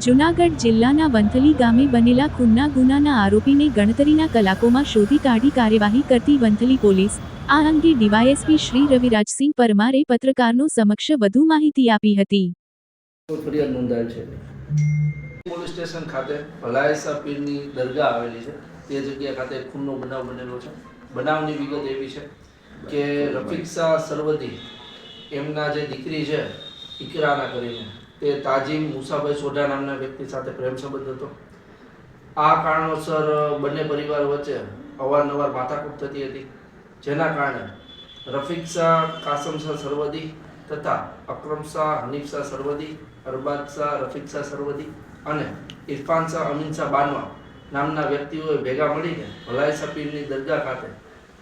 જૂનાગઢ જિલ્લાના વંથલી ગામે બનેલા ખૂનના ગુનાના આરોપીને ગણતરીના કલાકોમાં શોધી કાઢી કાર્યવાહી કરતી વંથલી પોલીસ, આ અંગે ડીવાયએસપી શ્રી રવિરાજસિંહ પરમારે પત્રકારો સમક્ષ વધુ માહિતી આપી હતી. ફરિયાદ નોંધાયેલ છે. પોલીસ સ્ટેશન ખાતે ભલાયસા પીરની દરગાહ આવેલી છે. તે જગ્યા ખાતે ખૂનનો બનાવ બનેલો છે. બનાવની વિગત એવી છે કે રફીકશા સરવદી એમના જે દીકરી છે ઇકરાના કરીને, તે તાજીમ મુસાભાઈ સોઢા નામના વ્યક્તિ સાથે પ્રેમ સંબંધ હતો. આ કારણોસર બંને પરિવાર વચ્ચે અવારનવાર માથાકૂટ થતી હતી, જેના કારણે રફીકશા કાસમશા સરવદી તથા અકરમશા હનીફશા સરવદી, અરબાદશા રફીકશા સરવદી અને ઇરફાનશા અમીનશા બાનવા નામના વ્યક્તિઓએ ભેગા મળીને ભલાયસા પીરની દરગાહ ખાતે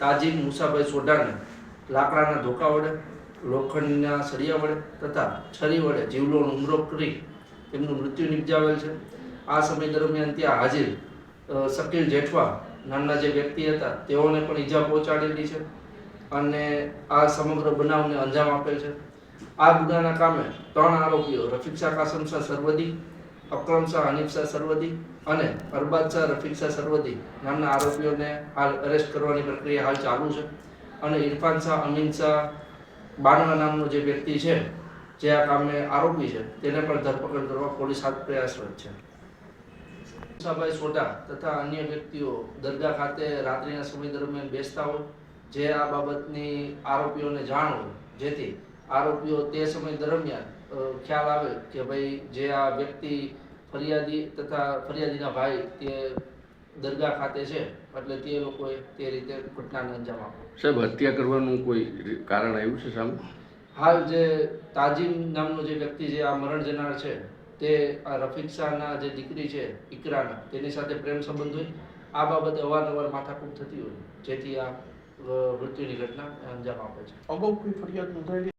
તાજીમ મુસાભાઈ સોઢાને લાકડાના ધોકા વડે, લોખંડના સળિયા વડે તથા છરી વડે જીવલેણ હુમલો કરી તેમનું મૃત્યુ નિપજાવેલ છે. આ સમય દરમિયાન ત્યાં હાજર શકીલ જેઠવા નામના જે વ્યક્તિ હતા તેઓને પણ ઈજા પહોંચાડેલી છે અને આ સમગ્ર બનાવને અંજામ આપેલ છે. આ ગુનાના કામે 3 આરોપીઓ રફીકશા કાસમશા સરવદી, અકરમશા હનીફશા સરવદી અને અરબાદશા રફીકશા સરવદી નામના આરોપીઓને હાલ અરેસ્ટ કરવાની પ્રક્રિયા હાલ ચાલુ છે અને ઇરફાનશા અમીનશા બાનવા નામનો જે વ્યક્તિ છે જે આ કામે આરોપી છે તેને પણ ધરપકડ કરવા પોલીસ હાથ પ્રયાસરત છે. મુસાભાઈ સોઢા તથા અન્ય વ્યક્તિઓ દરગાહ ખાતે રાત્રિના સમય દરમિયાન બેસતા હોય, જે આ બાબતની આરોપીઓને જાણ હોય, જેથી આરોપીઓ તે સમય દરમિયાન ખ્યાલ આવે કે ભાઈ જે આ વ્યક્તિ ફરિયાદી તથા ફરિયાદીના ભાઈ તે દરગાહ ખાતે છે, એટલે તે લોકોએ તે રીતે ઘટનાને અંજામ આપ્યો. સાહેબ, હત્યા કરવાનું કોઈ કારણ આવ્યું છે સામે? હાલ જે તાજીમ નામનો જે વ્યક્તિ જે આ મરણ જનાર છે તે આ રફીકશાના જે દીકરી છે ઇકરાના, તેની સાથે પ્રેમ સંબંધ હોય, આ બાબતે અવારનવાર માથાકૂટ થતી હોય, જેથી આ મૃત્યુની ઘટના અંજામ આપે છે. અગાઉ કોઈ ફરિયાદ નોંધાયેલી?